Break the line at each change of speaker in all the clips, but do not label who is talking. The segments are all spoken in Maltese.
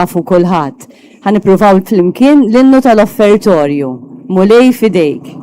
Nafu kulħadd. Ħanippruvaw flimkien l-innu tal-offertorju. Mulej fidejk.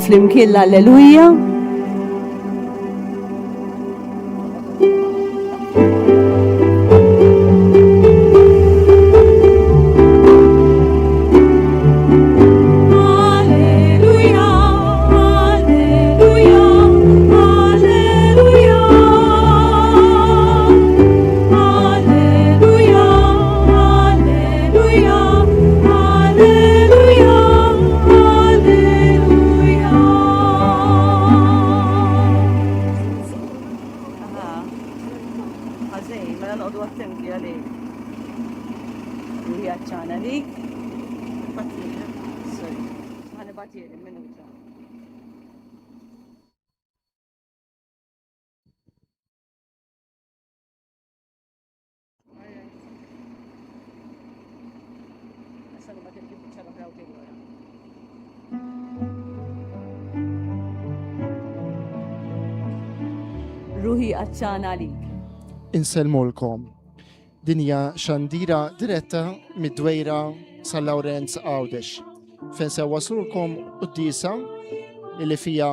Flimkien l-alleluja. Ruħi għaċċana għalik.
Inselmulkom. Dinja xandira diretta mid-dwejra San Lawrenz Għawdex. Fejn se waslulkom qudiesa illi fija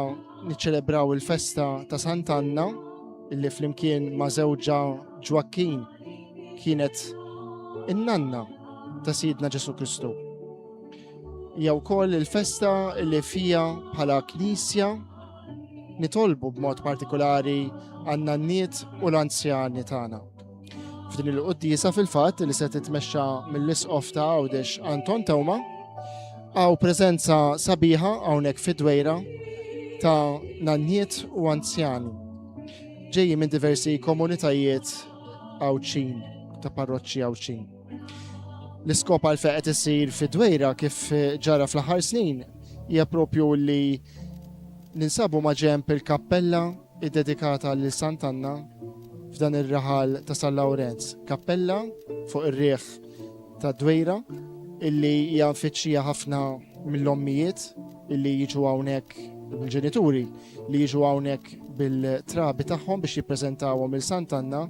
niċċelebraw il-festa ta' Sant'Anna illi flimkien ma' żewġa Ġwakkin kienet in-nanna ta' Sidna Ġesu Kristu. Hija wkoll il-festa illi fija bħala Knisja nitolbu b'mod partikolari għan-nanniet u l-anzjani tagħna. F'din il-qudiesa fil-fatt li se titmexxa mill-Isqof ta' Għawdex Anton Tewma għaw preżenza sabiħa hawnhekk fid-dwejra ta' nanniet u anzjani ġejji minn diversi komunitajiet Għawdxin ta' parroċċi Għawdxin. L-iskop għal qed isir fid-dwejra kif ġara fl-aħħar snin hija proprju li ninsabu ma' ġenb il-kappella id-dedikata lil Sant'Anna f'dan ir-raħal ta' San Lawrenz. Kappella fuq ir-rieħ ta' dwejra illi hija mfittxija ħafna mill-ommijiet illi jiġu hawnhekk il-ġenituri li jiġu hawnhekk bil-trabi tagħhom biex jippreżentawhom il Sant'Anna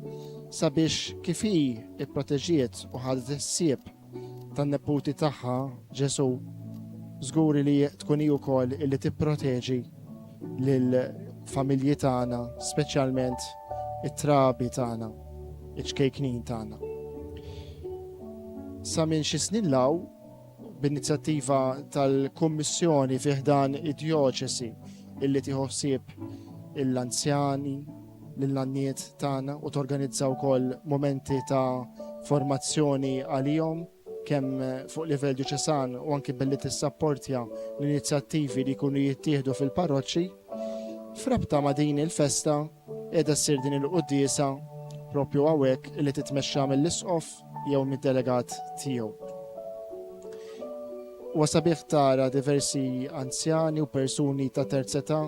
sabiex kif hi pproteġiet u ħadet is-sieb tan-neputi tagħha Ġesu żguri li tkun hi wkoll illi tipproteġi lill-familji tagħna, speċjalment it-trabi tagħna, iċ-ċkejknin tagħna. Sa minn xi snin law, b'inizjattiva tal-Kummissjoni fih dan id-Djoċesi illi tieħu ħsieb l-anzjani, lill-nanniet tagħna u torganizzaw ukoll momenti ta' formazzjoni għalihom kemm fuq livell diċesan u anke billi tissapportja l-inizjattivi li jkunu jittieħdu fil-parroċċi. Frabta ma' din il-festa qiegħda ssir din il-qudiesa propju hawnhekk li titmexxa mill-Isqof jew mid-delegat tiegħu. Huwa sabiħ tara diversi anzjani u persuni ta' terz età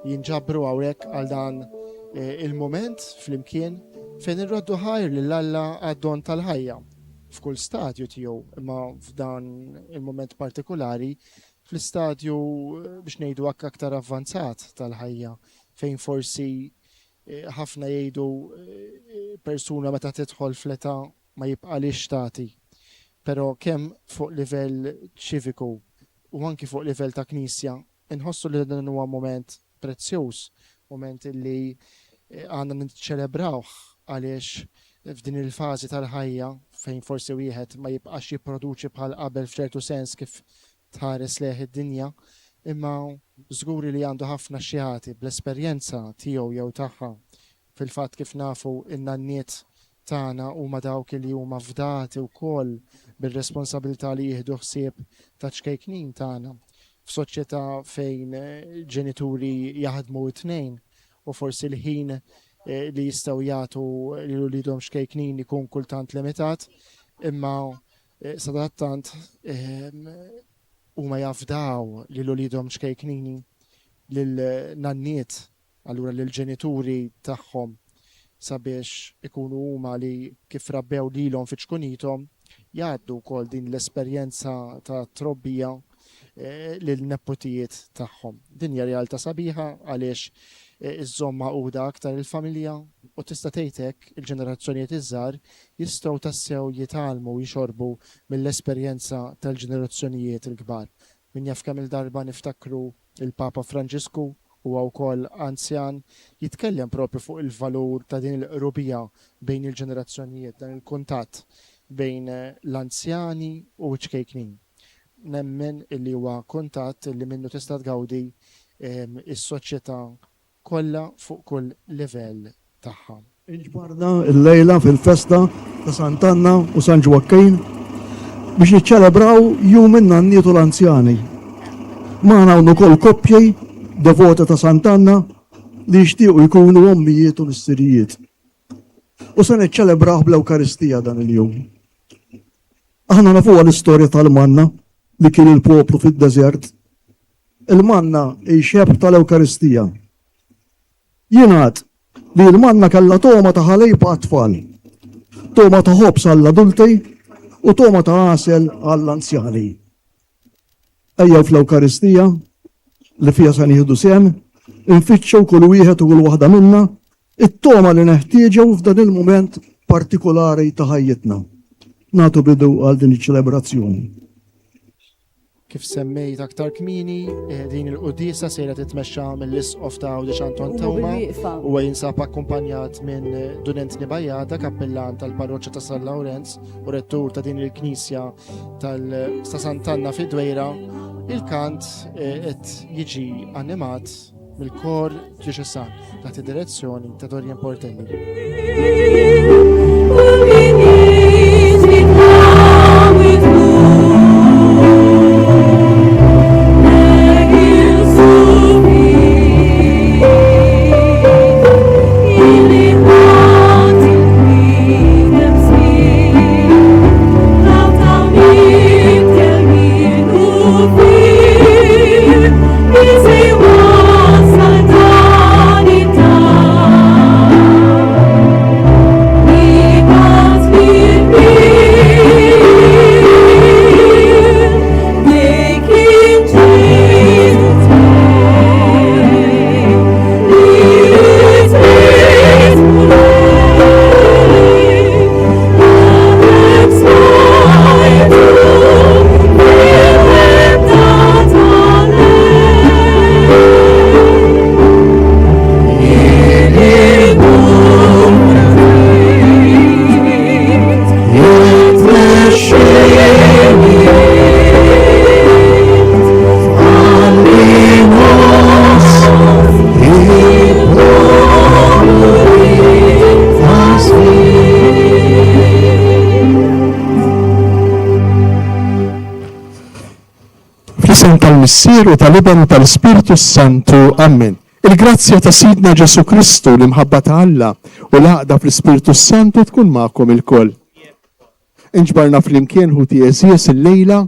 jinġabru hawnhekk għal dan il-mument flimkien fejn irroddu ħajr lill-Alla għad-don tal-ħajja f'kull stadju tiegħu, imma f'dan il-mument partikolari fl-istadju biex ngħidu aktar avvanzat tal-ħajja fejn forsi ħafna jgħidu persuna meta tidħol fl-età ma jibqalix tagħti. Pero kemm fuq livell ċiviku u anki fuq livell ta' knisja, inħossu li dan huwa moment prezzjuż, moment li għandna niċċelebrawh għaliex f'din il-fażi tal-ħajja fejn forsi wieħed ma jibqax jipproduċi bħal qabel f'ċertu sens kif tħares leħ id-dinja, imma żguri li għandu ħafna xjati bl-esperjenza tiegħu jew tagħha fil-fatt kif nafu in-nanniet tagħna huma dawk li huma fdati wkoll bir-responsabilità li jieħdu ħsieb ta' ċkejknin tagħna f'soċjetà fejn ġenituri jaħdmu t-tnejn u forsi l-ħin li jistgħu jagħtu lil uliedhom xkejknin ikun kultant limitat, imma sadattant huma jafdaw lil uliedhom xkejknini lil nanniet, allura lil ġenituri tagħhom sabiex ikunu huma li kif rabbew lilhom fi ċkunithom jgħaddu wkoll din l-esperjenza ta' trobbija lil neppotijiet tagħhom. Din hija realtà sabiħa għaliex iż-żomm magħquda aktar il-familja u tista' tgħidlek il-ġenerazzjonijiet iż-żgħar jistgħu tassew jitgħallmu u jxorbu mill-esperjenza tal-ġenerazzjonijiet il-kbar. Min jaf kemm il-darba niftakru il-Papa Franġisku huwa wkoll anzjan jitkellem propri fuq il-valur ta' din il-qrubija bejn il-ġenerazzjonijiet, dan il-kuntatt bejn l-anzjani u ċkejknin. Nemmen illi huwa kuntatt illi minnu tista' tgawdi is-soċjetà kollha fuq kull livell tagħha.
Inġbarna l-lejla fil-festa ta' Sant'Anna u San Ġwakkejn biex niċċelebraw jum in-nanniet u l-anzjani. Magħna hawn ukoll koppji devota ta' Sant'Anna li jixtiequ jkunu ommijiet u missirijiet. U se niċċelebraw bl-Ewkaristija dan il-jum. Aħna nafuha l-istorja tal-manna li kien il-poplu fid-deżert. Il-manna xepp tal-Ewkaristija. Jingħad li l-manna kellha toma ta' ħalejba għat-tfal, toma ta' ħobs għall-adulti u toma ta' għasel għall-anzjani. Ejjew fl-Ewkaristija li fija se nieħdu sehem, infittxew kull wieħed u kull waħda minna it-toma li neħtieġew f'dan il-mument partikolari ta' ħajjitna. Nagħtu bidu għal din iċ-ċelebrazzjoni.
Kif semmejt aktar kmini, din il-qudisa sejra titmexxa mill-Isqof ta' Għawdex Anton Tewma u jinsab akkumpanjat minn Dunent Nibajjada, kappellan tal-parroċċja ta' San Lawrenz u rettur ta' din il-Knisja ta' Sant'Anna fid-Dwejra. Il-kant qed jiġi animat mill-kor ġiġesan taħt id-direzzjoni ta' Dorien Portelli.
tal-Missier u tal-Ibn tal-Spiritu Santu. Amen. Il-grazzja ta' Sidna Ġesu Kristu li mħabba ta' Alla u l-għaqda fl-Spiritu Santu tkun ma'kom il-koll. Inġbarna fl-imkien ħuti Eżies il-lejla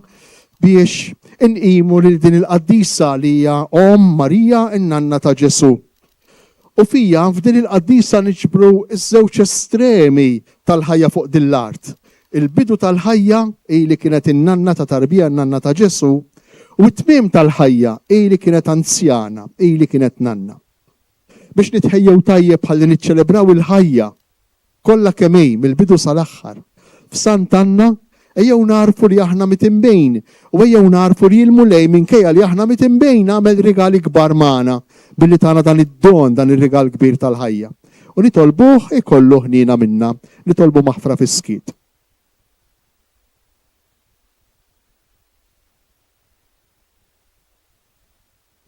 biex inqimu lil din il-qaddisa li hija Om Marija in-nanna ta' Ġesu. U fija f'din il-qaddisa niġbru iż-żewġ estremi tal-ħajja fuq din l-art. Il-bidu tal-ħajja li kienet in-nanna ta' tarbija n-nanna ta' Ġesu u t-tmiem tal-ħajja li kienet anzjana, li kienet nanna. Biex nitħejjew tajjeb ħalli niċċelebraw il-ħajja kollha kemm mill-bidu sal-aħħar. F'Sant'Anna ejjew narfu li aħna mitimbejn u ejjew narfu li l-mulej minkejja li aħna mitimbejn għamel rigali kbar magħna billi tagħna dan id-don, dan ir-rigal kbir tal-ħajja. U nitolbuh ikollu ħnina minna, nitolbu maħfra fis-skit.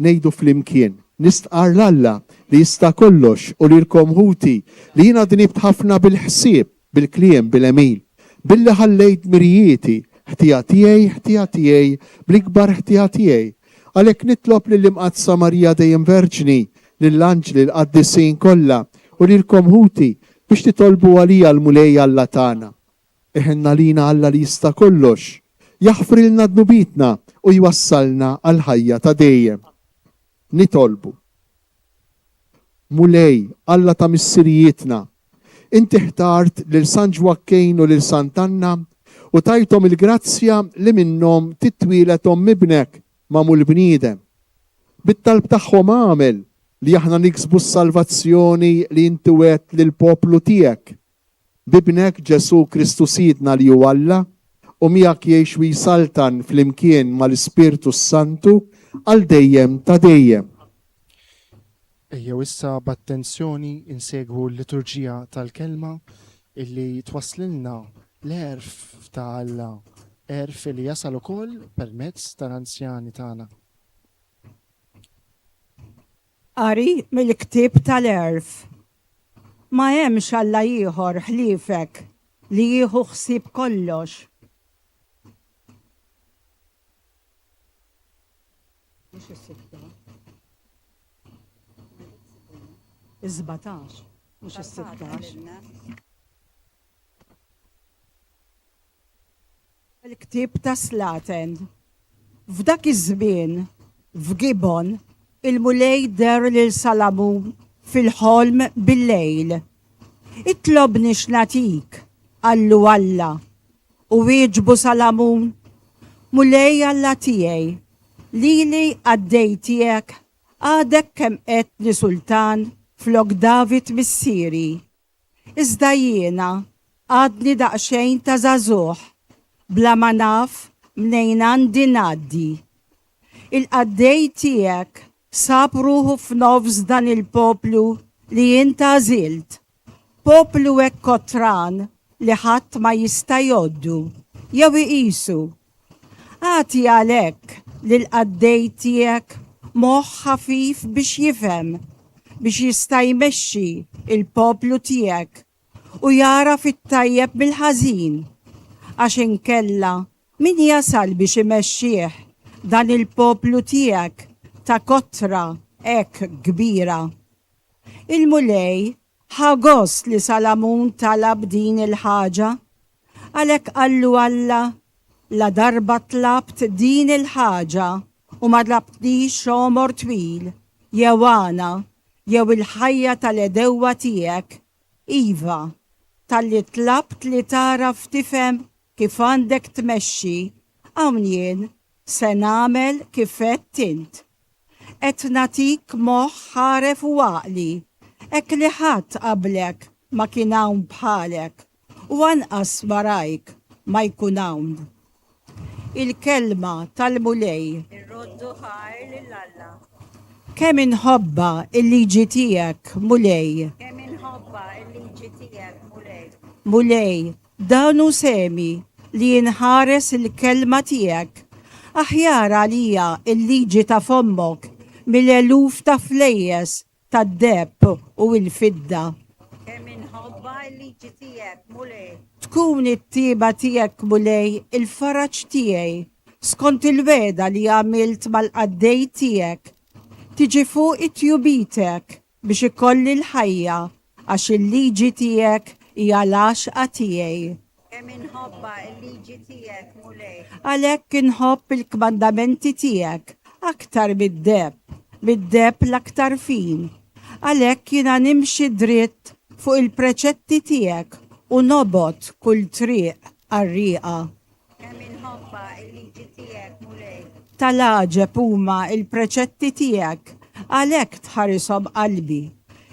Nejdu flimkien, nistqar l-Alla li jista' kollox u li l-komħuti li jiena dnibt ħafna bil-ħsieb, bil-kliem, bil-emil, billi ħallejt mirjieti, ħtijatijaj, bl-ikbar ħtijatijaj. Għalhekk nitlob lill-imqadsa Marija dejjem Verġni, lill-anġli l-qaddisin kollha u li l-komħuti biex titolbu għalija l-mulej Alla tagħna. Iħenna lina Alla li jista' kollox, jaħfrilna dnubitna u jwassalna għal ħajja ta' dejjem. Nitolbu. Mulej, Alla ta' missirijietna, inti ħtart lil San Ġwakkejn u lil Sant'Anna u tajtom il-grazzja li minnhom titwiletom mibnek mamul bniedem. Bit-talb tagħhom għamel li aħna niksbu s-salvazzjoni li inti wet lil poplu tiegħek. Bibnek Ġesu Kristu Sidna li hu Alla u miegħek jgħix u jsaltan flimkien mal-Ispirtu Santu għal dejjem ta' dejjem.
Ejjew issa b'attenzjoni insegwu l-liturġija tal-kelma illi twaslilna l-erf ta' Alla, erf li jasal ukoll permezz tal-anzjani tagħna.
Qari mill-ktieb tal-erf. Ma hemmx Alla ieħor ħliefek li jieħu ħsieb kollox. Iż-17, mhux is-16. Il-ktieb ta' Slaten. F'dak iż-żmien, f'Gibon, il-mulej der lil Salamun fil-ħolm bil-lejl. Itlobni x'natik, għallu Alla, u wieġbu Salamun, mulej Alla tiegħi, lili għaddej tiegħek għadek kemm qedni sultan flok David missieri. Iżda jiena għadni daqsxejn ta' żagħżugħ, bla ma naf mnejn għandi ngħaddi. Il-qaddej tiegħek sab ruħu f'nofs dan il-poplu li inta għażilt. Poplu hekk kotran li ħadd ma jista' jgħoddu jew iqisu. Għati għalhekk lil qaddej tiegħek moħħ ħafif biex jifhem, biex jista' jmexxi il-poplu tiegħek u jara fit-tajjeb bil-ħażin. Għax inkella min jasal biex imexxih dan il-poplu tiegħek ta' kotra hekk kbira. Il-mulej ħagos li Salamun talab din il-ħaġa, għalhekk qallu Alla la darba tlabt din il-ħaġa u ma tlabtnix xomor twil, jew għana, jew il-ħajja tal-edewwa tiegħek, iva, tal-li tlabt li taraf tifhem kif għandek tmexxi, hawn jien se nagħmel kif qed int. Qed natik moħħ ħaref u għaqli, hekk li ħadd qablek ma kien hawn bħalek u anqas warajk ma jkun hawn. Il-kelma tal-mulej. Irroddu ħajr lill-Alla. Kemm inħobba il-liġi tiegħek, mulej. Kemm inħobba il-liġi tiegħek, mulej. Mulej, dawnu semi li jinħares il-kelma tiegħek. Aħjar għalija il-liġi ta' fommok mill-eluf ta' flejjes tad-deb u l-fidda. Kemm inħobba il-liġi tiegħek, mulej. Tkun it-tieba tiegħek, mulej, il-faraġġ tiegħi skont il-weda li għamilt mal-qaddej tiegħek. Tiġi fuq it-tjubitek biex ikolli l-ħajja għax il-liġi tiegħek hija l-għaxqa tiegħi. Kemm inħobba l-liġi tiegħek, mulej. Għalhekk inħobb il-kmandamenti tiegħek aktar mid-deb l-aktar fin. Għalhekk jiena nimxi dritt fuq il-preċetti tiegħek u nobot kull triq għarriqa. Kemm inħobba l-liġi tiegħek, mulej. Tal-għaġeb huma il-preċetti tiegħek għalhekk tħarisom qalbi.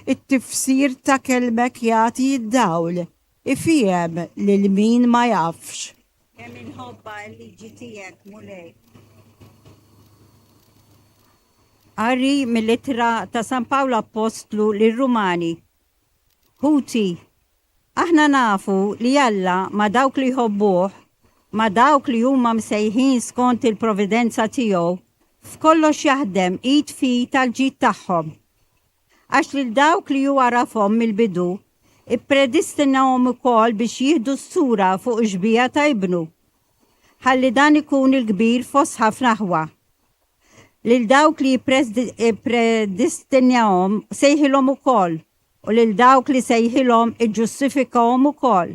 It-tifsir ta' kelmek jagħti id-dawl, ifhem lil min ma jafx. kemm inħobba l-liġi tiegħek mulej. Arri mill-ittra ta' San Pawlo Apostlu lir-Rumani. Huti, aħna nafu li Alla ma dawk li jħobbuh, ma dawk li huma msejħin skont il-providenza tiegħu, f'kollox jaħdem id fit tal-ġid tagħhom. Għax lil dawk li huwa rafhom mill-bidu, ippredistinawhom ukoll biex jieħdu s-sura fuq ġbija ta' ibnu. Ħalli dan ikun il-kbir fost ħafna ħwa. Lil dawk li jippredistinawhom sejħilhom ukoll, u lil dawk li sejħilhom iġġustifikawhom ukoll.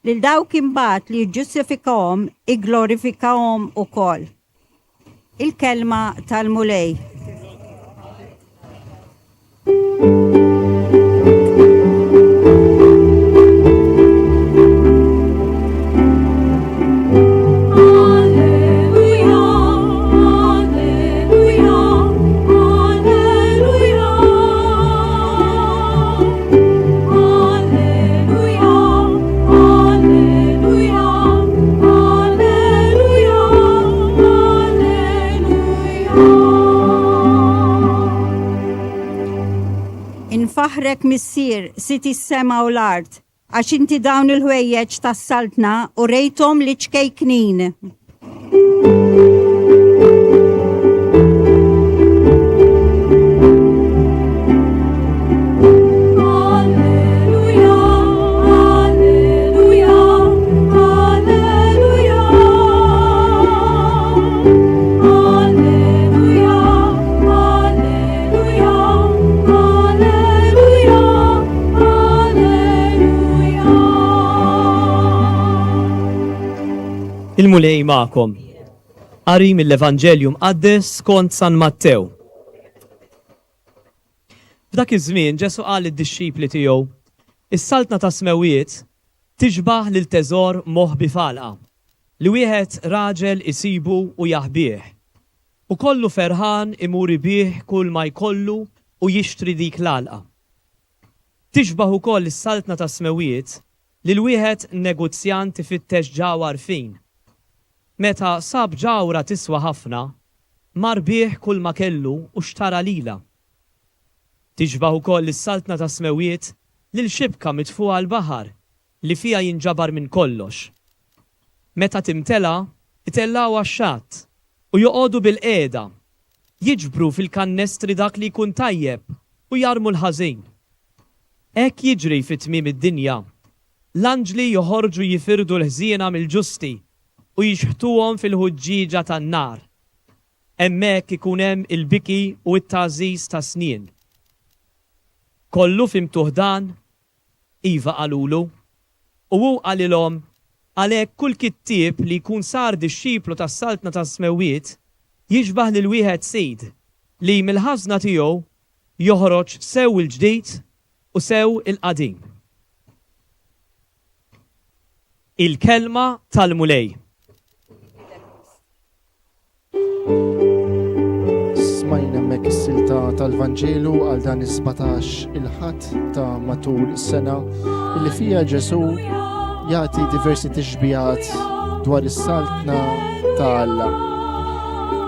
Lil dawk imbagħad li jiġġustifikawhom igglorifikawhom ukoll. Il-kelma tal-mulej. Infaħrek missier siti s-sema u l-art, għax inti dawn il-ħwejjeġ tas-saltna u rejtom li ċkejknin.
Il-mulej ma'kom. Qari mill-Evanġeljum Qaddes skont San Mattew. F'dak iż-żmien Ġesu qal lid-dixxipli tiegħu: is-saltna ta' smewiet tixbaħ lil teżor moħbi falqa li wieħed raġel isibu u jaħbih. U kollu ferħan imur ibih kull ma jkollu u jixtri dik l-għalqa. Tixbaħ ukoll is-saltna ta' smewiet li l-wieħed negozjant ifittex ġawar fin. Meta sab ġawra tiswa ħafna, mar bih kull ma kellu u xtara lila. Tixbaħ ukoll is-saltna ta' smewiet lil xibka mitfuqa l-baħar li fija jinġabar minn kollox. Meta timtela, itellaw għax-xatt u joqogħdu bil-qiegħda, jiġbru fil-kannestri dak li jkun tajjeb u jarmu l-ħażin. Hekk jiġri fit-tmiem id-dinja. L-anġli joħorġu jifirdu l-ħżiena mill-ġusti u jixħtuhom fil-ħuġġiġa tan-nar. Hemmhekk ikun hemm il-biki u t-tagħżiż ta' snien. Kollu fimtuh dan, iva qalulu, u hu qalilhom għalhekk kull kittieb li jkun sar dixxiplu tas-saltna tas-smewiet jixbaħ lil wieħed sid li mill-ħażna tiegħu joħroġ sew il-ġdid u sew il-qadim. Il-kelma tal-mulej.
Smajna mek is-silta tal-Vanġelu għal dan is-17 il-ħadd ta' matul is-sena illi fija Ġesu jagħti diversi tixbijat dwar is-saltna ta' Alla.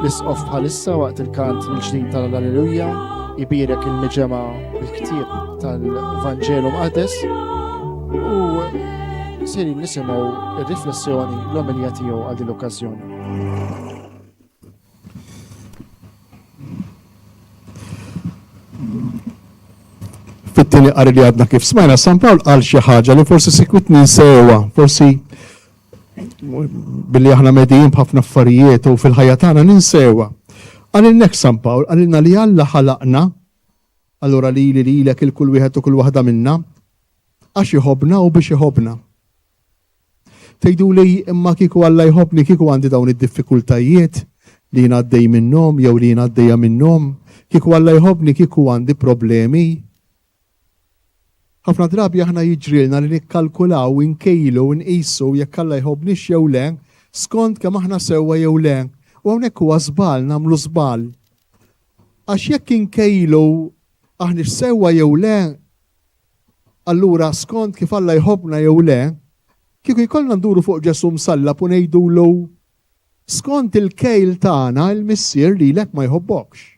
L-isqof bħalissa waqt il-kant mill-ġdid tal-Alleluja ibirek il-miġema bil-ktieb tal-Vanġelu Mqaddes u seri nisimgħu ir-riflessjoni l-omelja tiegħu għal din l-okkażjoni.
Fit-tieni qari li għadna kif smajna San Pawl qal xi ħaġa li forsi sikwit ninsewa, forsi billi aħna medijin b'ħafna affarijiet u fil-ħajja tagħna ninsewa. Għalilnek San Pawl għalilna li Alla ħalaqna, allura lilek il-kull wieħed u kull waħda minna, għax jħobna u biex jħobna. Tgħidu li imma kieku Alla jħobni kieku għandi dawn id-diffikultajiet li jien għaddej minnhom jew li jien għaddejja minnhom, kieku Alla jħobni kieku għandi problemi. Ħafna drabi aħna jiġrilna li nikkalkulaw, inkejlu, nqisu jekk Alla jħobniex jew le, skont kemm aħna sewwa jew le. U hawnhekk huwa żball, nagħmlu żball. Għax jekk inkejlu aħna sewwa jew le, allura skont kif Alla jħobna jew le, Kieku jkollna nduru fuq Ġesu msallab u ngħidulu skont il-kejl tagħna il-missier lilek ma jħobbokx.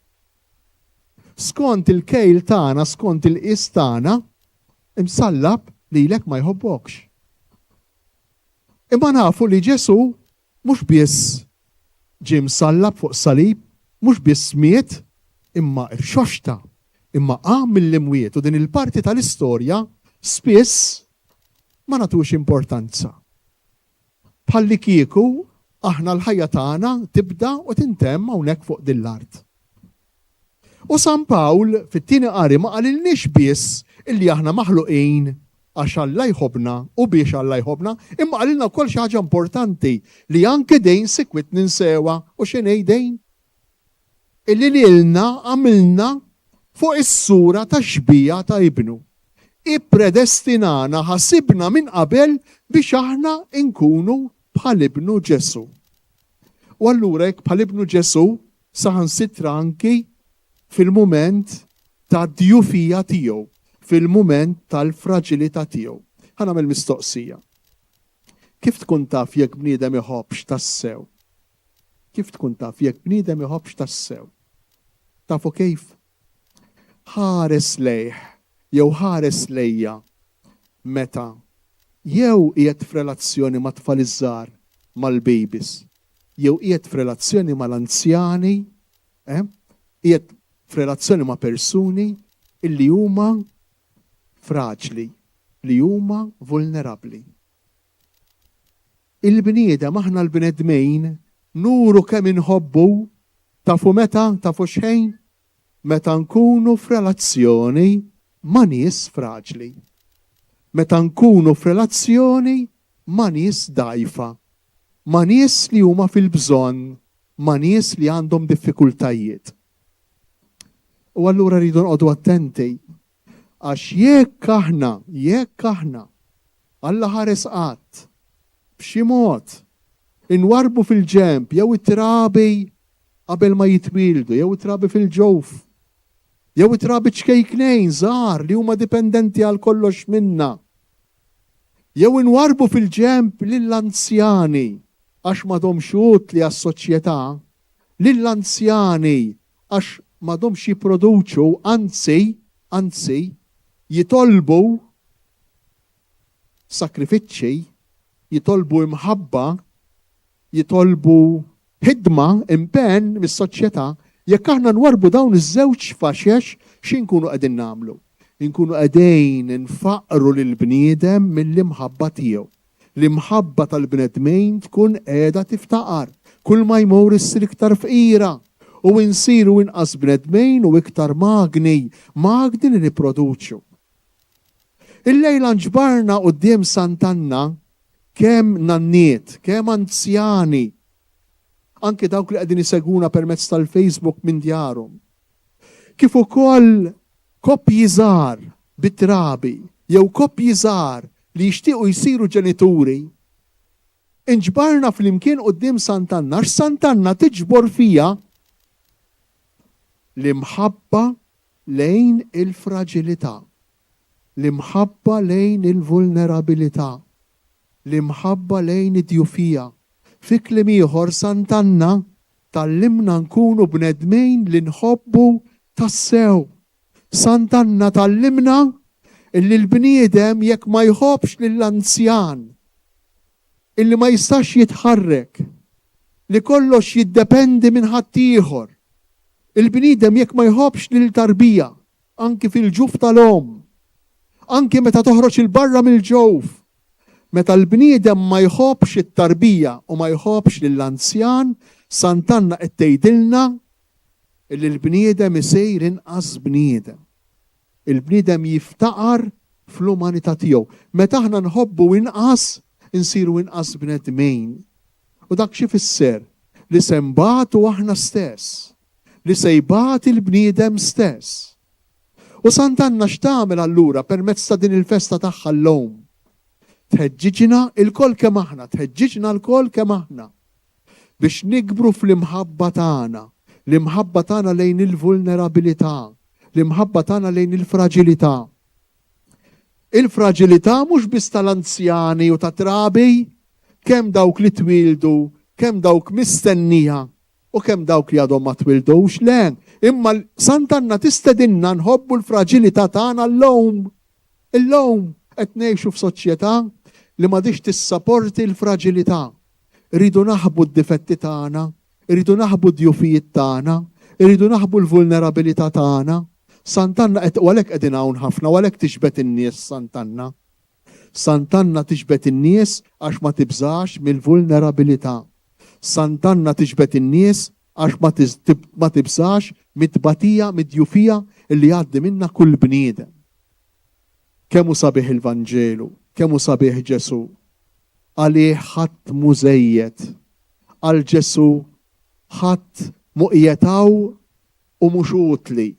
Skont il-kejl tagħna, skont il-qis tagħna, imsallab lilek ma jħobbokx. Imma nafu li Ġesu mhux biss ġie msallab fuq salib, mhux biss miet, imma rxoxta, imma qam mill-imwiet u din il-parti tal-istorja spiss ma nagħtux importanza. Bħalli kieku aħna l-ħajja tagħna tibda u tintemm hawnhekk fuq din l-art. U San Pawl fit-tieni qari ma qalilniex biss illi aħna maħluqin għax Alla jħobna u biex Alla jħobna, imma qalilna wkoll xi ħaġa importanti li anke dejn sikwit ninsewa u x'inhi dejn. Illi lilna għamilna fuq is-sura ta' xbija ta' ibnu. Ippredestinana ħasibna minn qabel biex aħna nkunu bħal ibnu Ġesu. U allura jekk bħal ibnu Ġesu saħansitra anki fil-mument ta' djufija tiegħu, fil-mument tal-fraġilità tiegħu. Ħa nagħmel mistoqsija. Kif tkun taf jekk bniedem iħobbx tassew? Kif tkun taf jekk bniedem iħobbx tassew? Tafu kif? Ħares lejh jew ħares lejja meta jew qiegħed f'relazzjoni ma' tfal iż-żgħar mal-babies, jew qiegħed f'relazzjoni mal-anzjani, qiegħed f'relazzjoni ma' persuni illi huma fraġli, li huma vulnerabbli. Il-bniedem aħna l-bnedmejn nuru kemm inħobbu tafu meta, tafu xejn, meta nkunu f'relazzjoni ma' nies fraġli. Meta nkunu f'relazzjoni ma' nies dgħajfa, ma' nies li huma fil-bżonn, ma' nies li għandhom diffikultajiet. U allura rridu nqogħdu attenti għax jekk aħna Alla ħares qatt b'xi mod inwarbu fil-ġemp jew it-trabi qabel ma jitwildu, jew it-trabi fil-ġewf, jew it-trabi ċkejknejn żgħar li huma dipendenti għal kollox minna. Jew inwarbu fil-ġemp lill-anzjani għax m'għadhomx utli għas-soċjetà, lill-anzjani għax m'għadhomx jipproduċu, anzi jitolbu sakrifiċċji, jitolbu imħabba, jitolbu ħidma, impenn mis-soċjetà. Jekk aħna nwarbu dawn iż-żewġ faxex x'inkunu qegħdin nagħmlu? Inkunu qegħdin nfaqru lill-bniedem mill-imħabba tiegħu. L-imħabba tal-bnedmejn tkun qiegħda tiftaqar. Kull ma jmur issir iktar fqira u insiru inqas bnedmejn u iktar magni li nipproduċu. Il-lejla nġbarna quddiem Sant'Anna kemm nanniet, kemm anzjani, anke dawk li qegħdin iseguna permezz tal-Facebook minn djarhom. Kif ukoll koppji żgħar bit-trabi jew koppji żgħar li jixtiequ jsiru ġenituri. Inġbarna flimkien quddiem Sant'Anna, x'Sant'Anna tiġbor fija l-imħabba lejn il-fraġilità, l-imħabba lejn il-vulnerabilità, l-imħabba lejn id-djufija. Fi kliem ieħor Sant'Anna tallimna nkunu bnedmejn li nħobbu tassew. Sant'Anna tallimna illi l-bniedem jekk ma jħobbx lill-anzjan, illi ma jistax jitħarrek, li kollox jiddependi minn ħaddieħor. Il-bniedem jekk ma jħobbx lill-tarbija, anki fil-ġuf tal-om, anki meta toħroġ il-barra mill-ġewf. Meta l-bniedem ma jħobbx it-tarbija u ma jħobbx lill-anzjan, Sant'Anna qed tgħidilna li l-bniedem isir inqas bniedem. Il-bniedem jiftaqar fl-umanità tiegħu. Meta aħna nħobbu inqas, insiru inqas bnedmejn. U dak xi fisser li se nbagħtu aħna stess, li se jbagħt il-bniedem stess. U Sant'Anna x'tagħmel allura permezz ta' din il-festa tagħha l-lum? Tħeġġiġna l-kol kemm aħna, tħeġġiġna l-kol kemm aħna biex nikbru fl-imħabba tagħna, l-imħabba tagħna lejn il-vulnerabilità, l-imħabba tagħna lejn il-fraġilità. Il-fragilità mhux biss tal-anzjani u ta' trabi, kemm dawk li twildu, kemm dawk mistennija u kemm dawk li għadhom ma twildux len. Imma Sant'Anna tistedinna nħobbu l-fragilità tagħna l-lowm. Il-lowm qed ngħixu f'soċjetà li m'għadix tissapporti l-fragilità. Rridu naħbu d-difetti tagħna, rridu naħbu d-djufijiet tagħna, rridu naħbu l-vulnerabilità tagħna. Sant'Anna qed għalhekk qegħdin hawn ħafna, għalhekk tixbet in-nies Sant'Anna. Sant'Anna tixbet in-nies għax ma tibżax mill-vulnerabilità. Sant'Anna tixbet in-nies għax ma tibżax mit-tbatija, mid-djufija illi jgħaddi minna kull bniedem. Kemm hu sabiħ il-Vanġelu, kemm hu sabiħ Ġesu. Għalih ħadd mużejjed, għal Ġesu ħadd muqjetaw u mhux utli.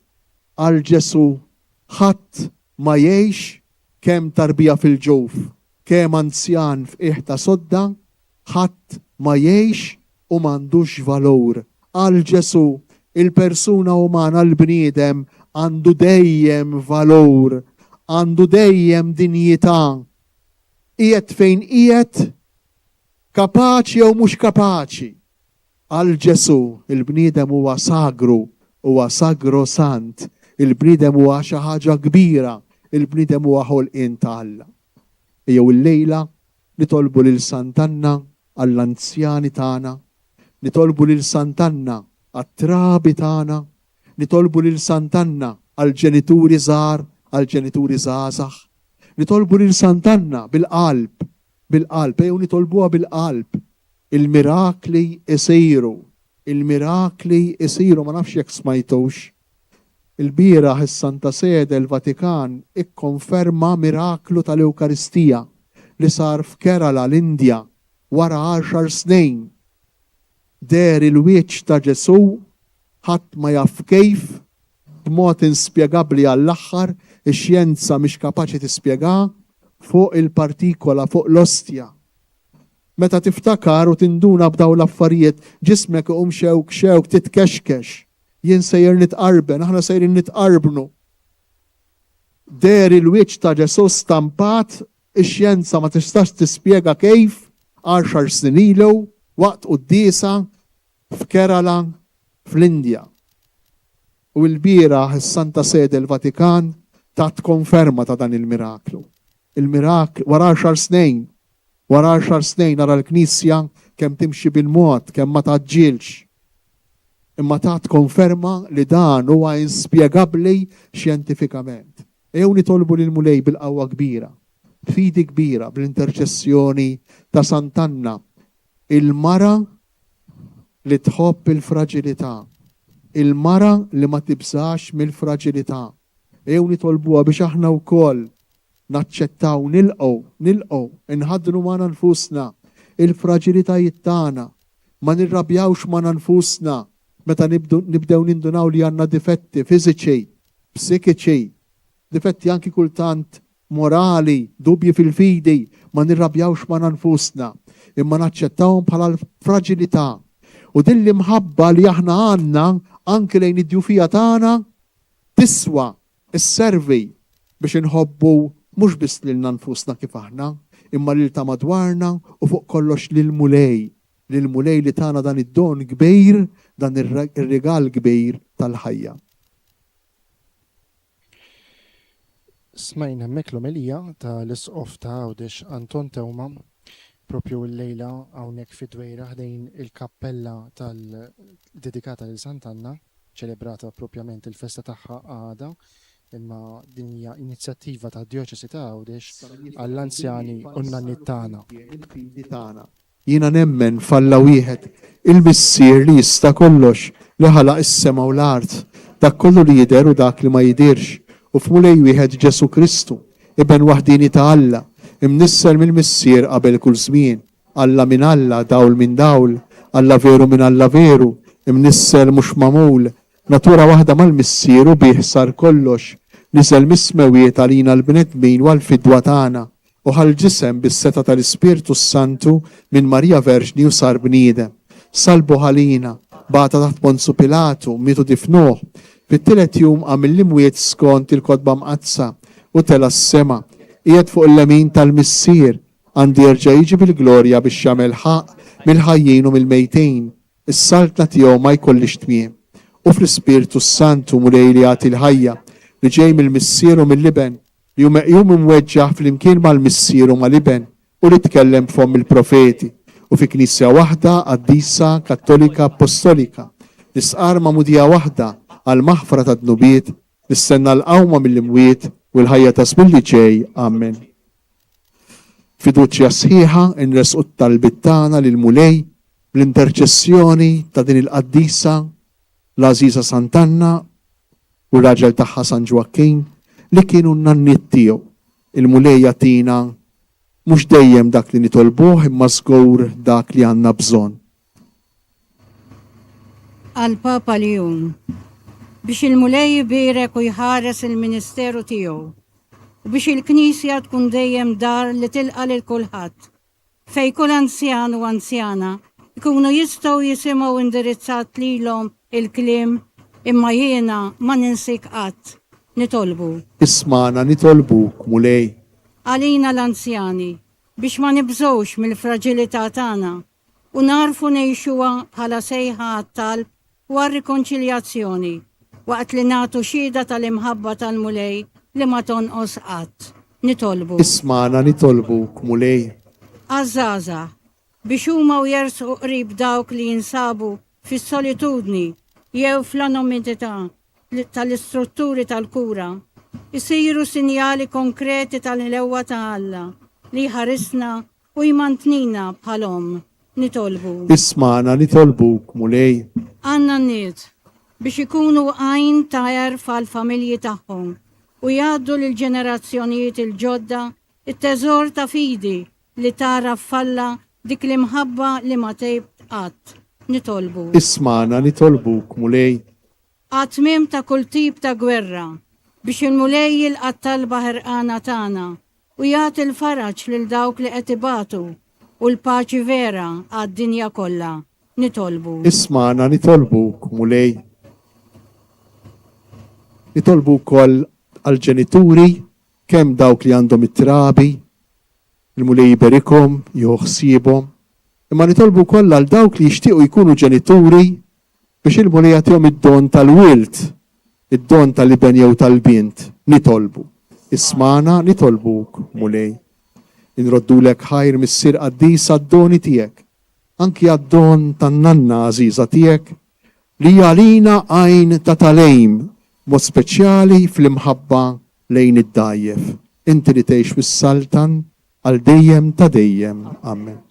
Għal Ġesu ħadd ma jgħix kemm tarbija fil-ġuf, kemm anzjan f'qiegħ ta' sodda, ħadd ma jgħix u m'għandux valur. Għal Ġesu il-persuna umana l-bniedem għandu dejjem valur, għandu dejjem dinjità. Qiegħed fejn qiegħed, kapaċi jew mhux kapaċi. Għal Ġesu il-bniedem huwa sagru, huwa sagro sant. Il-bniedem huwa xi ħaġa kbira, il-bniedem huwa ħolqien ta' Alla. Jew illejla nitolbu lil Sant'Anna għall-anzjani tagħna, nitolbu lil Sant'Anna għat-trabi tagħna, nitolbu lil Sant'Anna għall-ġenituri żgħar, għall-ġenituri żgħażagħ, nitolbu lil Sant'Anna bil-qalb, jew nitolbuha bil-qalb. Il-mirakli isiru, ma nafx jekk smajtux. Il-bieraħ is-Santa Sede l-Vatikan ikkonferma miraklu tal-Ewkaristija li sar f'Kerala l-Indja wara 10 snin. Der il-wiċċ ta' Ġesu ħadd ma jaf kejf b'mod inspjegabbli għall-aħħar ix-xjenza mhix kapaċi tispjegah fuq il-partikola fuq l-ostja. Meta tiftakar u tinduna b'daw l-affarijiet ġismek iqum xewk titkexkex. Jien sejjer nitqarben, aħna sejrin nitqarbnu. Der il-wiċċ ta' Ġesu stampat, ix-xjenza ma tistax tispjega kejf 10 snin ilu waqt qudiesa f'Kerala fl-Indja. U l-bieraħ is-Santa Sede l-Vatikan tat konferma ta' dan il-miraklu. Il-miraklu wara 10 snin nara l-Knisja kemm timxi bil-mod, kemm ma taġġilx. Imma tat konferma li dan huwa inspjegabbli xjentifikament. Ew nitolbu lil Mulej bil-qawwa kbira, fidi kbira bl-interċessjoni ta' Sant'Anna, il-mara li tħobb il-fragilità, il-mara li ma tibżax mill-fragilità. Ew nitolbuha biex aħna wkoll naċċettaw, nilqgħu, inħadnu ma' nfusna il-fragilitajiet tagħna, ma nirrabjawx ma' nfusna. Meta nibdew nindunaw li għandna difetti fiżiċi, psikiċi, difetti anki kultant morali, dubji fil-fidi, ma nirrabjawx ma' nfusna, imma naċċettawhom bħala l-fragilità. U din l-imħabba li aħna għandna anke lejn id-djufija tagħna tiswa isservi biex inħobbu mhux biss lilna nfusna kif aħna, imma lil ta' madwarna u fuq kollox lil Mulej li tagħna dan id-don kbir, dan ir-rigal kbir tal-ħajja.
Smajna hemmhekk l-omelija tal-isqof ta' Għawdex Anton Tewma propju l-lejla hawnhekk fid-Dwejra ħdejn il-kappella dedikata lil Sant'Anna, ċelebrata propjament il-festa tagħha għada, imma din hija inizjattiva ta' Djoċesi ta' Għawdex għall-anzjani u n-nannit tagħna.
Jiena nemmen falla wieħed il-missier li jista' kollox li ħalaq is-sema u l-art, dak kollu li jidher u dak li ma jidirx, u f'Mulej wieħed Ġesu Kristu, ibn waħdini ta' Alla, imnissel mill-missier qabel kull żmien, Alla minn Alla, dawl minn dawl, Alla veru minn Alla veru, imnissel mhux magħmul, natura waħda mal-missier u bih sar kollox, niżel mismewiet għalina l-bnedmin u għall-fidwa tagħna. U ħal-ġisem bis-seta tal-Ispirtu Santu minn Marija Verġni u sar bniedem. Salbu ħalina, bata taħt Ponzu Pilatu, mitu difnuh. Fit-tielet jum għamil l-imwiet skont il-kodba mqazza u tela s-sema. qiegħed fuq il-lemin tal-missier għandi jerġa' jiġi bil-glorja biex jagħmel ħaq mill-ħajjin u mill-mejtejn. Is-saltna tiegħu ma jkollix tmiem. U fl-Ispirtu Santu mulej li jagħti l-ħajja li ġej mill-missier u mill-liben li hu meqjum imweġġaħ flimkien mal-missier u mal-liben u li tkellem f'hom il-profeti u fi knisja waħda qaddisa kattolika apostolika nisqar ma'mudija waħda għal maħfra ta' dnubiet nistenna l-qawma mill-imwiet u l-ħajja ta' żmien li ġej. Amen. Fiduċja sħiħa nresqu t-talbit tagħna lil mulej l-interċessjoni ta' din il-qaddisa l-Aziza Sant'Anna u r-raġel tagħha San Ġwakkejn li kienu n-nanniet tiegħu. Il-mulej jagħtina mhux dejjem dak li nitolbuh imma żgur dak li għandna bżonn.
Għal-Papa Leon biex il-mulej jibirek u jħares il-ministeru tiegħu u biex il-Knisja tkun dejjem dar li tilqa lil kulħadd fej kull anzjan u anzjana ikunu jistgħu jisimgħu indirizzat lilhom il-kliem imma jiena ma ninsik qatt nitolbu.
Ismana nitolbuk mulej.
Għalina l-anzjani biex ma nibżgħux mill-fraġilità tagħna u narfu ngħixuha bħala sejħa għat-talb u għar-rikonċiljazzjoni waqt li nagħtu xhieda tal-imħabba tal-mulej li ma tonqos qatt. Nitolbu.
Ismana nitolbuk mulej.
Għażażagħ biex huma u jersqu qrib dawk li jinsabu fis-solitudni jew fl-anonimità tal-istrutturi tal-kura isiru sinjali konkreti tal-ħlewwa ta' Alla li ħarisna u jmantnina bħalhom. Nitolbu.
Ismana nitolbuk mulej.
Għanna n-niet biex ikunu għajn ta' erfa l-familji tagħhom u jgħaddu lill-ġenerazzjonijiet il-ġodda it-teżor ta' fidi li tara falla dik l-imħabba li ma tejbt qatt. Nitolbu.
Ismana nitolbuk mulej.
Għatmim ta' kull tip ta' gwerra biex il-mulej jilqa' talba ħerqana tagħna u jagħti l-faraġ lil dawk li qed ibatu u l-paċi vera għad-dinja kollha. Nitolbu.
Ismana nitolbuk mulej. Nitolbu wkoll għal-ġenituri kemm dawk li għandhom it-trabi, il-mulej jiberikhom, joħsibhom, imma nitolbu wkoll għal dawk li jixtiequ jkunu ġenituri biex il-mulej jagħtihom id-don tal-wilt, id-don tal-iben jew tal-bint. Nitolbu. Ismana nitolbuk mulej. Inroddulek ħajr missier qaddisa d-doni tiegħek, anki għad-don tan-nanna għażiża tiegħek li għalina għajn ta' talejm mod speċjali fl-imħabba lejn id-dajjef. Inti li tgħix fis-Saltan għal dejjem ta' dejjem. Amen.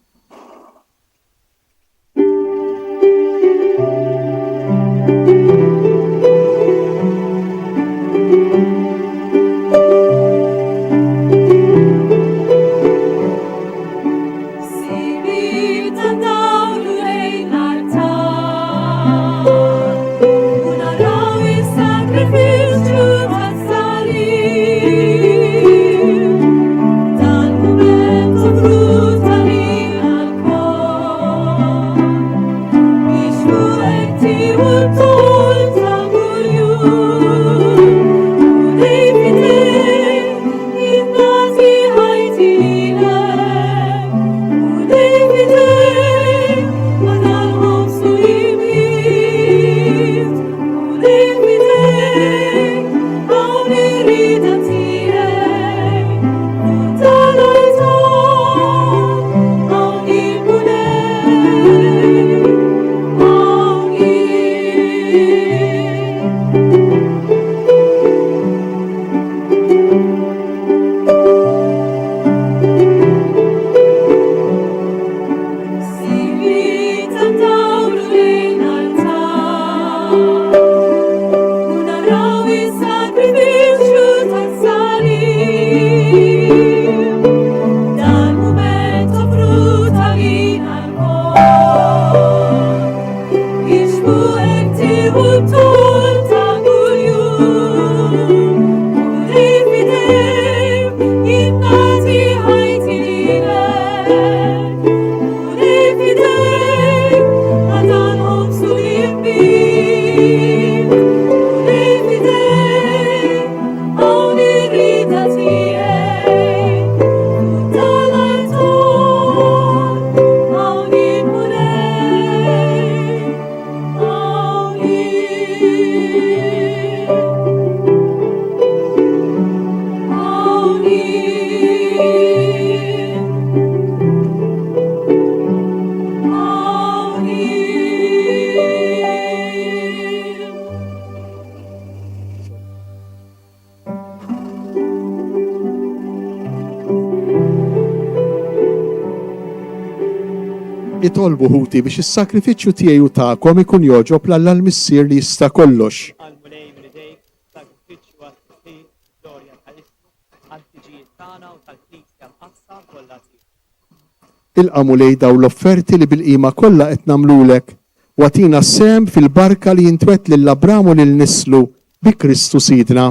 Itolbu ħuti biex is-sakrifiċċju tiegħi u tagħkom ikun joġob l-Alla l-Missier li jista' kollox.
Għal-mulej mridejk, sagrifiċċju għal-tifħir, glorja tal-ismu, għal-tiġijiet tagħna u tal-Knisja mqassa kollha tiegħek.
Il-qamulej daw l-offerti li bil-qima kollha qed nagħmlulek u għatina sem fil-barka li jintwet lill-Abramu lil nislu bi Kristu Sidna.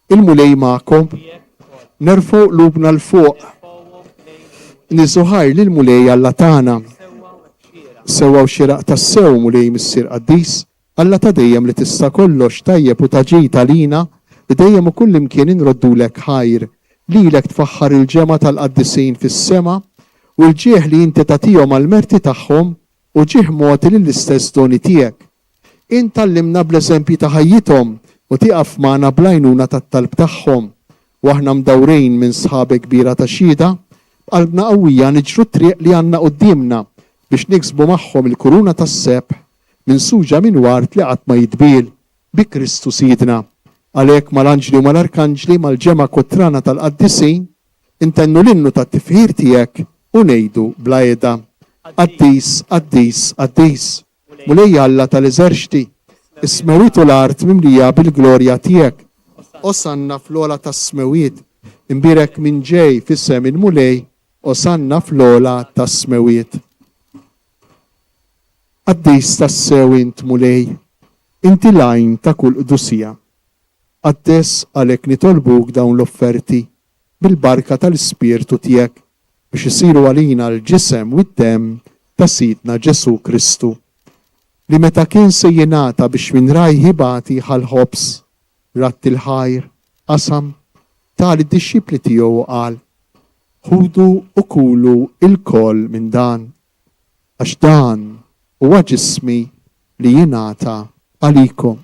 Il-mulej magħkom, nerfgħu qlubna l-fuq, niżuħar li l-mulej Alla tagħna. Sewwa xieraq tas-sew mulej missier qaddis, Alla ta' dejjem li tista' kollox tajjeb u taġi talina li dejjem u kull imkien inroddulek ħajr, lilek tfaħħar il-ġema tal-qaddisin fis-sema u l-ġieħ li inti tagħtihom għall-merti tagħhom u ġieħ moti lill-istess doni tiegħek. Intallimna bl-eżempji ta' ħajjithom u tieqaf magħna bl-għajnuna tat-talb tagħhom u aħna mdawrejn minn sħabi kbira ta' xhieda b'qalbna qawwija niġru triq li għandna qudiemna biex niksbu magħhom il-kuruna tas-sebħ minn suġa minn wart li qatt ma jitbiel bi Kristu Sidna. Għalhekk mal-anġli u mal-arkanġli mal-ġema kottrana tal-qaddisin intennu l-innu tat-tifħir tiegħek u ngħidu bla qiegħda. Qaddis, qaddis, qaddis, mulej Alla tal-eżerċti, ismewitu l-art mimlija bil-glorja tiegħek. Osanna fl-ola tas-smewiet, imbirek minn ġej fis-sem il-mulej, osanna fl-ola tas-smewiet. Qaddis tas-sew int mulej, inti lajn ta' kull qdusija. Qaddes għalhekk nitolbuk dawn l-offerti bil-barka tal-Ispirtu tiegħek biex isiru għalina l-ġisem u d-dem ta' Sidna Ġesu Kristu li meta kien se jingħata biex minn rajħi bati ħal-ħobs ratt il-ħajr qasam tal id-dixxipli tiegħu qal ħudu u kulu il-koll minn dan għax dan huwa ġismi li jingħata għalikom.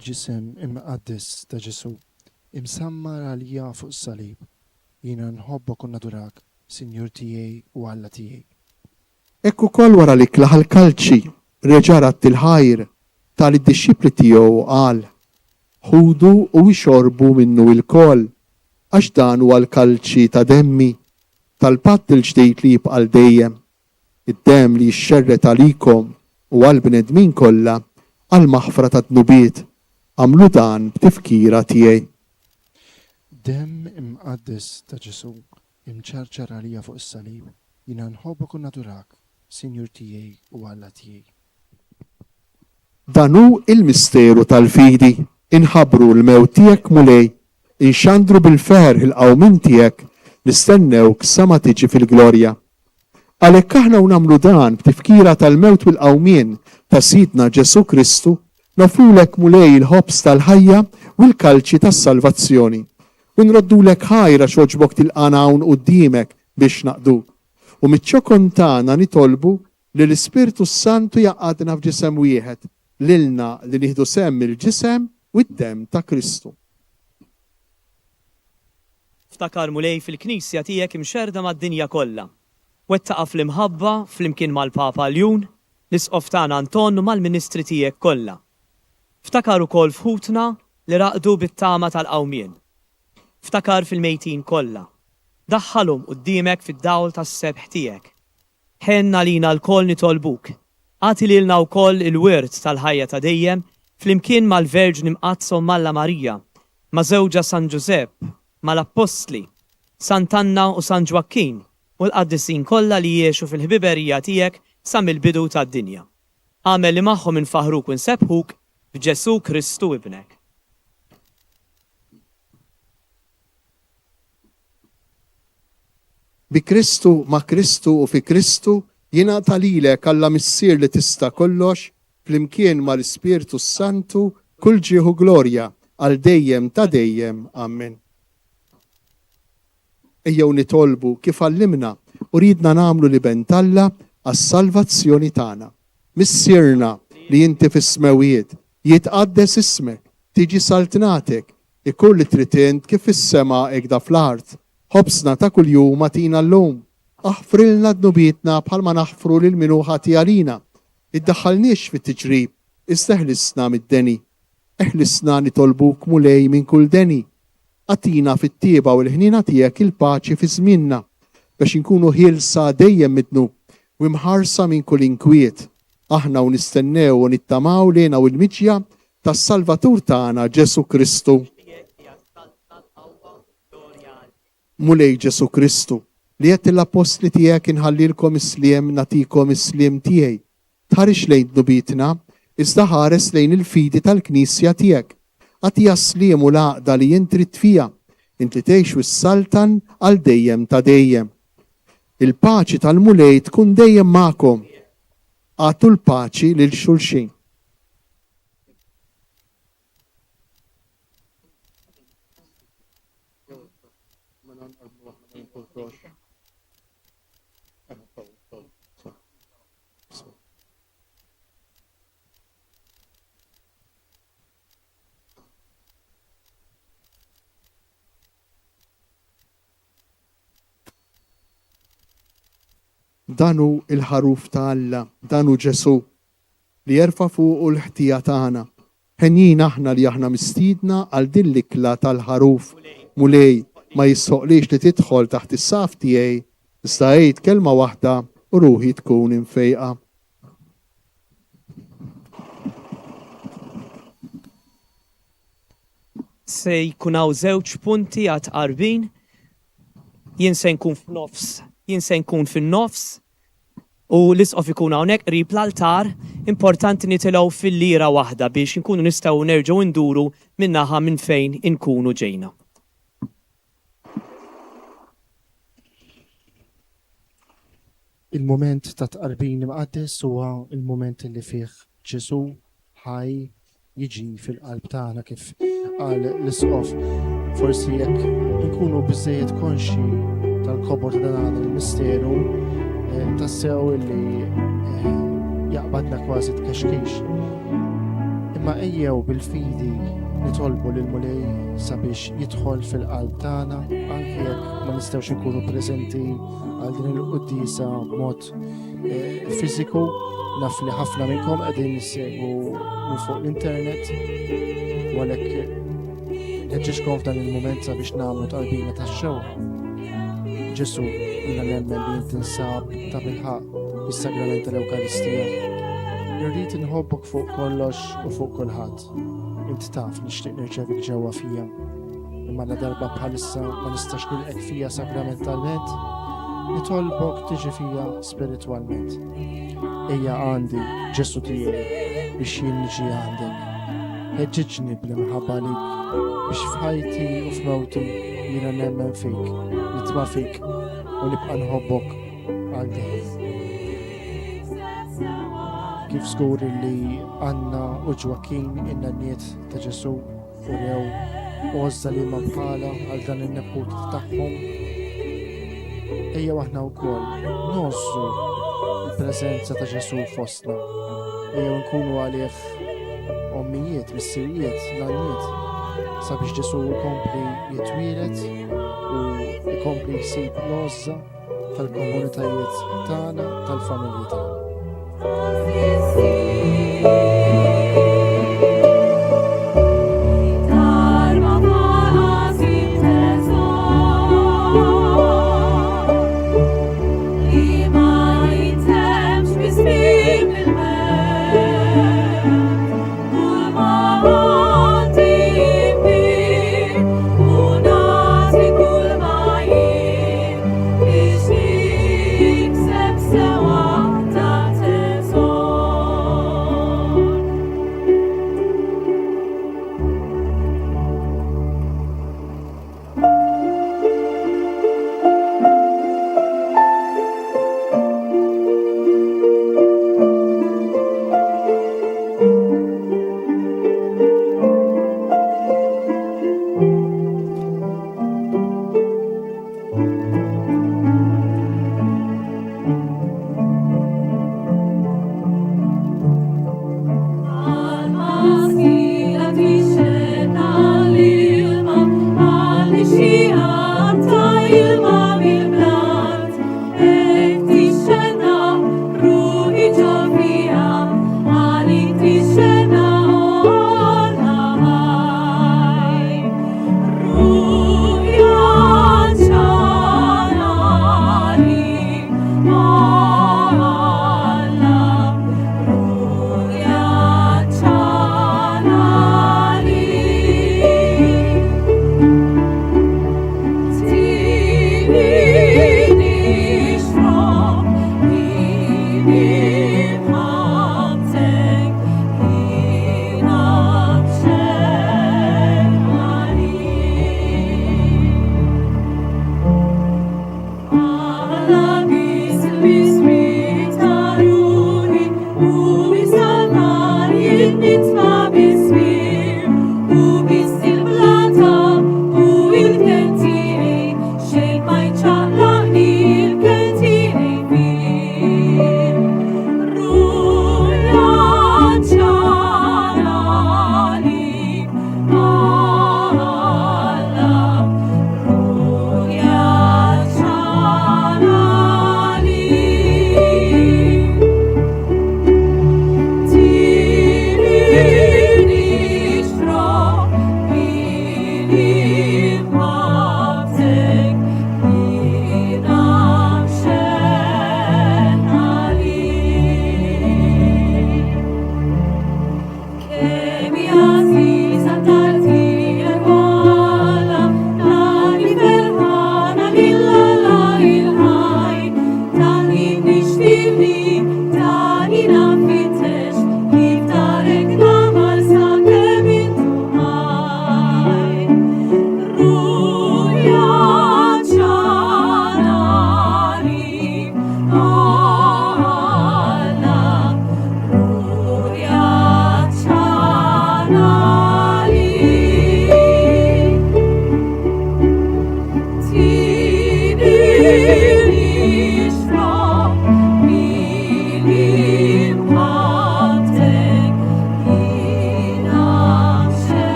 Ġisem imqaddis ta' Ġesu imsammar għalija fuq is-salib. Jiena nħobbok u nadurak, Sinjur tiegħi u Alla tiegħi.
Ekku koll wara li klaħal kalċi reġa' ratt il-ħajr tal id-dixxipli tiegħu qal ħudu u jxorbu minnu il-koll għax dan huwa l-kalċi ta' demmi tal-patt il-ġdejd li jibqa' dejjem id-dem li jxxerret għalikom u għall-bnedmin kollha għall-maħfra ta' dnubiet għamlu dan b'tifkira tiegħi.
Dem imqaddis ta' Ġesu imċarċar għalija fuq is-salib, jiena nħobbok u nadurak, Sinjur tiegħi u Alla tiegħi.
Dan hu il-misteru tal-fidi, inħabru l-mewt tiegħek mulej, inxandru bil-ferħ il-qawmin tiegħek, nistennewk sa ma tiġi fil-glorja. Għalhekk aħna u nagħmlu dan b'tifkira tal-mewt u l-qawmien ta' Sidna Ġesu Kristu, nofrulek mulej il-ħobs tal-ħajja u l-kalċi tas-salvazzjoni. U nroddulek ħajra xoġbok tilqana hawn quddiemek biex naqduk. U miċ-ċokon tagħna nitolbu li l-Ispirtu Santu jaqgħadna f'ġisem wieħed lilna li nieħdu semm il-ġisem u d-dem ta' Kristu.
Ftakar mulej fil-Knisja tiegħek imxerda mad-dinja kollha. Wettaqa fl-imħabba flimkien mal-Papa Ljun, l-isqof tagħna Antonnu mal-Ministri tiegħek kollha. Ftakar ukoll fħutna li raqdu bit-tama tal-qawmien. Ftakar fil-mejtin kollha. Daħħalhom quddiemek fid-dawl tas-sebħ tiegħek. Ħenna lina l-koll nitolbuk. Għati lilna wkoll il-wirt tal-ħajja ta' dejjem flimkien mal-Verġni mqazzhom Malla Marija, ma' żewġa San Ġusepp, mal-Apostli, Sant'Anna u San Ġwakkin u l-qaddisin kollha li jiexu fil-ħbiberija tiegħek sa mill-bidu tad-dinja. Għamel li magħhom infaħruk u nsebħuk b'Ġesu Kristu ibnek.
Bi Kristu, ma' Kristu u fi Kristu jingħata lilek Alla missier li tista' kollox flimkien mal-Ispirtu Santu kull ġieħu glorja għal dejjem ta' dejjem. Amen. Ejjew nitolbu kif għallimna u ridna nagħmlu li bentalla għas-salvazzjoni tagħna. Missierna li inti fis-smewiet jitqaddes ismek, tiġi saltnatek, ikun li tritint kif fis-sema ekda fl-art. Ħobsna ta' kuljum atina llum. Aħfrilna dnubietna bħalma naħfru lil min hu ħati għalina. Iddaħħalniex fit-tiġrib, isteħlisna mid-deni. Eħlisna nitolbuk mulej minn kull deni. Atina fit-tieba u l-ħnina tiegħek il-paċi fi żmienna. biex inkunu ħielsa dejjem midnu u imħarsa minn kull inkwiet. Aħna u nistennew u nittamaw lejna u l-miġja tas-Salvatur tagħna Ġesu Kristu. Mulej Ġesu Kristu, li qed l-apostli tiegħek inħallilkom isliem natikom isliem tiegħi. Tħarix lejn dubitna, iżda ħares lejn il-fidi tal-Knisja tiegħek. Għatija sliem u laqda li jintrit fija, inti tgħix wis-saltan għal dejjem ta' dejjem. Il-paċi tal-mulej tkun dejjem magħkom. Għatu l-paċi lil xulxin. Danu il-ħaruf ta' Alla, danu Ġesu li jerfa' fuq l-ħtija tagħna. Ħenjin aħna li aħna mistiedna għal din l-ikla tal-ħaruf. Mulej ma jissoqlix li tidħol taħt is-saf tiegħi, issa ngħid kelma waħda u ruħi tkun infejqa.
Se jkun hawn żewġ punti għad qarbin, jien se nkun f'nofs, jien se nkun fin-nofs u l-isqof ikun hawnhekk qrib l-altar, importanti nitilgħu fil-lira waħda biex inkunu nistgħu nerġgħu nduru min-naħa minn fejn inkunu ġejna.
Il-moment ta' tqarbin imqaddes huwa il-moment li fih Ġesu ħaj jiġi fil-qalb tagħna kif qal l-isqof. Forsi jekk nkunu biżejjed konxi tal-kobor ta' dan il-misteru tassew li jaqbadna kważi tkaxkix. Imma ejjew bil-fidi nitolbu lil-mulej sabiex jidħol fil-qalb tagħna anke jekk ma nistgħux inkunu preżenti għal din il-qudiesa b'mod fiżiku. Naf li ħafna minnkom qegħdin nissegwu minn fuq l-internet u għalhekk neġġixkom f'dan il-mument sabiex nagħmlu tqarbina tax-xewqa. Ġesu, jiena nemmen li inti nsab ta' bilħaq is-sagrament tal-Ewkaristija. Irrid inħobbok fuq kollox u fuq kulħadd. Inti taf nixtieq nirċevik ġewwa fija. Imma la darba bħalissa ma nistax nilqek fija sakramentalment, nitolbok tiġi fija spiritwalment. Ejja għandi Ġesu tiegħi biex jien niġi għandek. Ħeġġiġni bl-imħabba lik biex f'ħajti u f'mewti jiena nemmen fik, nitma' fik u nibqa' nħobbok għal dejjem. Kif żgur li Anna u Ġwakin in-nanniet ta' Ġesu u rew għożza li ma bħala għal dan in-neput tagħhom. Ejja aħna wkoll nozzu il-preżenza ta' Ġesu fostna. Ejja nkunu għalih ommijiet, missirijiet, nanniet sabiex Ġesu jkompli jitwielet u jkompli jsib l-għożza tal-komunitajiet tagħna, tal-familji tagħna.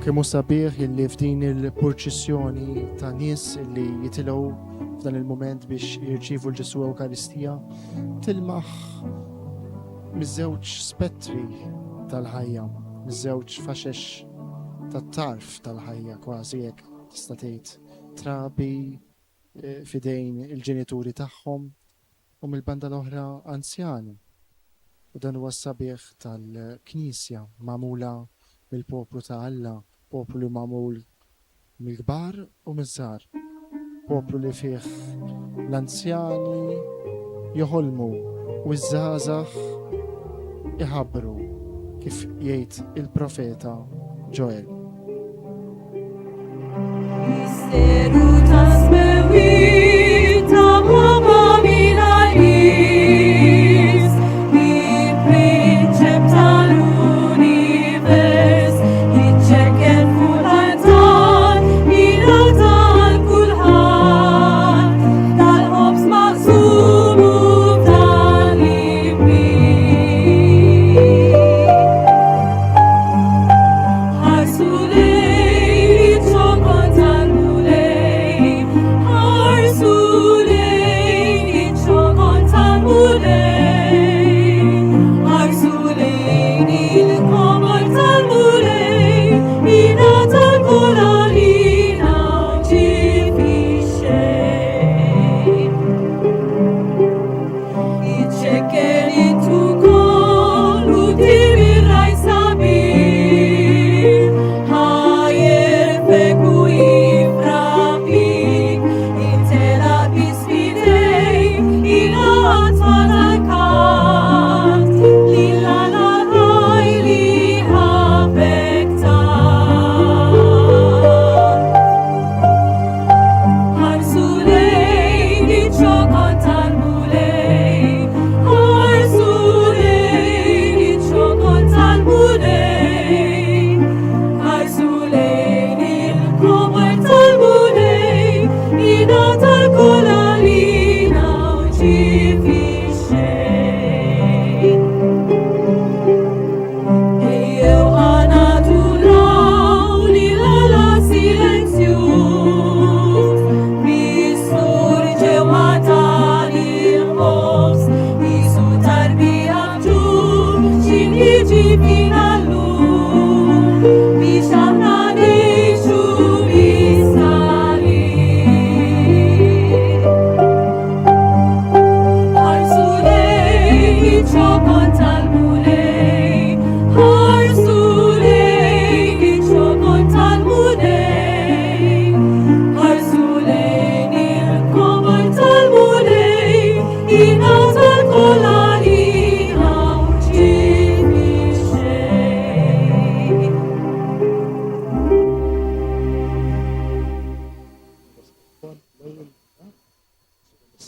Kemmu sabiħ illi f'din il-purċissjoni ta' nies illi jitilgħu f'dan il-moment biex jirċievu l-ġesu Ewkaristija tilmaħ miż-żewġ spettri tal-ħajja, miż-żewġ faxex tat-tarf tal-ħajja kważi hekk tista' tgħid trabi fidejn il-ġenituri tagħhom u mill-banda l-oħra anzjani. U dan huwa s-sabiħ tal-Knisja magħmula mill-poplu ta' Alla, poplu li magħmul mill-kbar u miż-żgħar, poplu li fih l-anzjani joħolmu u ż-żgħażagħ iħabbru kif jgħid il-profeta Ġoel.
Misteru ta' smewit ta' mama minar-is, il-prinċep tal-univers, jiċċekken fuq l-altar, jingħata l-kulħadd, tal-ħobż maqsum u tal-imbit. Ħarsu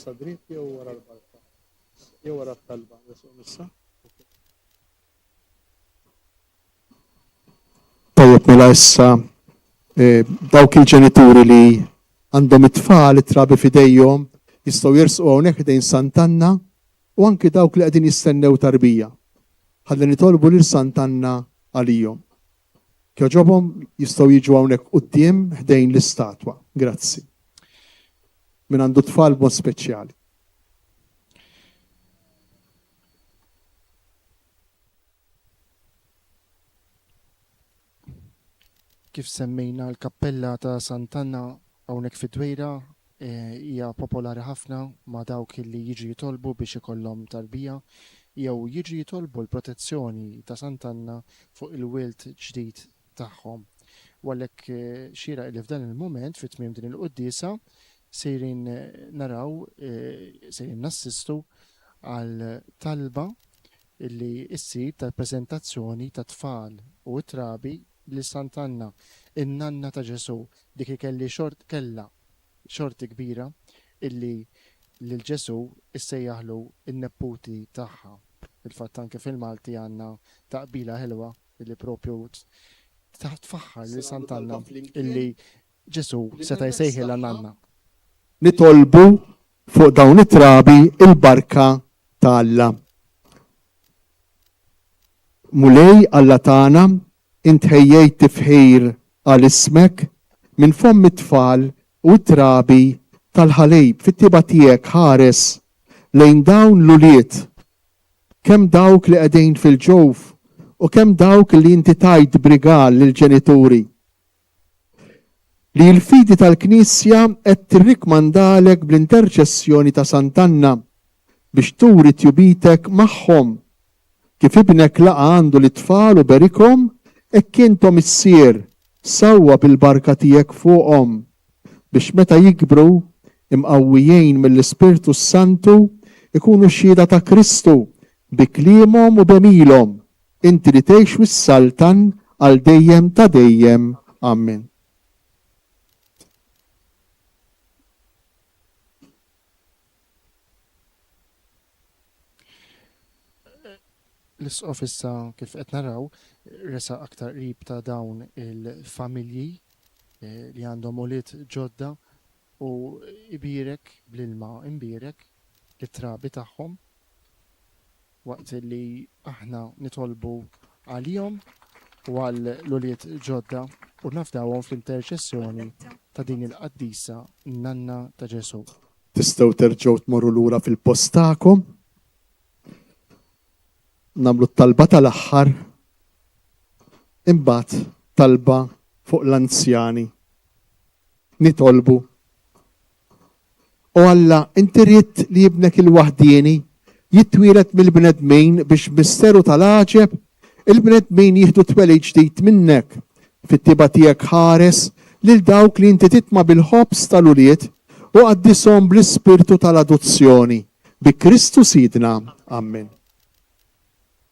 issa dritt jew wara l-barka? Jew wara t-talba, issa? Tajjeb mela issa dawk il-ġenituri li għandhom it-tfal it-trabi fidejhom jistgħu jersqu hawnhekk ħdejn Sant'Anna u anke dawk li qegħdin jistennew tarbija. Ħalli nitolbu lil Sant'Anna għalihom. Kjoġobhom jistgħu jiġu hawnhekk quddiem ħdejn l-istatwa. Grazzi. Min għandu tfal b'mod speċjali.
Kif semmejna l-kappella ta' Sant'Anna hawnhekk fid-Dwejra hija popolari ħafna ma' dawk li jiġu jitolbu biex ikollhom tarbija jew jiġu jitolbu l-protezzjoni ta' Sant'Anna fuq il-wilt ġdid tagħhom. U għalhekk xieraq li f'dan il-mument fit-tmiem din il-qudiesa sejrin naraw sejrin nassistu għal talba illi issir tal-preżentazzjoni ta' tfal u trabi li Sant'Anna, in-nanna ta' Ġesu, dik kelli kella xorti kbira illi lil Ġesu issejjaħlu in-nepputi tagħha. Il-fatt anke fil-Malti għandna taqbila ħelwa illi propju tfaħħar li Sant'Anna illi Ġesu seta' jsejħilha nanna.
Nitolbu fuq dawn it-trabi il-barka ta' Alla. Mulej Alla tagħna intħejjejt tifħir għal ismek minn fomm it-tfal u trabi tal-ħalejb fit-tiba tiegħek ħares lejn dawn l-uliet kemm dawk li qegħdin fil-ġewf u kemm dawk li inti tajt brigal lill-ġenituri. Li l-fidi tal-Knisja qed tirrikmandalek bl-interċessjoni ta' Sant'Anna biex turi tjubitek magħhom kif ibnek laqa għandu l-tfal u berikom hekk intom issir sawwa bil-barka tiegħek fuqhom biex meta jikbru imqawwijin mill-Ispirtu Santu ikunu xhieda ta' Kristu bi kliemhom u bemilhom inti li tgħix wis-Saltan għal dejjem ta' dejjem. Amen.
L-isqof issa kif qed naraw resa aktar qrib ta' dawn il-familji li għandhom uliet ġodda u ibirek bl-ilma imbirek li trabi tagħhom waqt li aħna nitolbu għalihom u għal l-uliet ġodda u nafdawhom fl-interċessjoni ta' din il-qaddisa nanna ta' Ġesu.
Tistgħu terġgħu tmorru lura fil-post tagħkom. Namlu t-talba tal-aħħar imbagħad talba fuq l-anzjani. Nitolbu. U Alla, inti rrid li jibnek il-waħdieni jitwilet mill-bnedmin biex misteru tal-aġeb il-bnedmin jieħdu twelid ġdid minnek fit-tiba tiegħek ħares lil dawk li inti titma bil-ħobs tal-uliet u qaddishom bl-ispirtu tal-adozzjoni bi Kristu Sidna. Amen.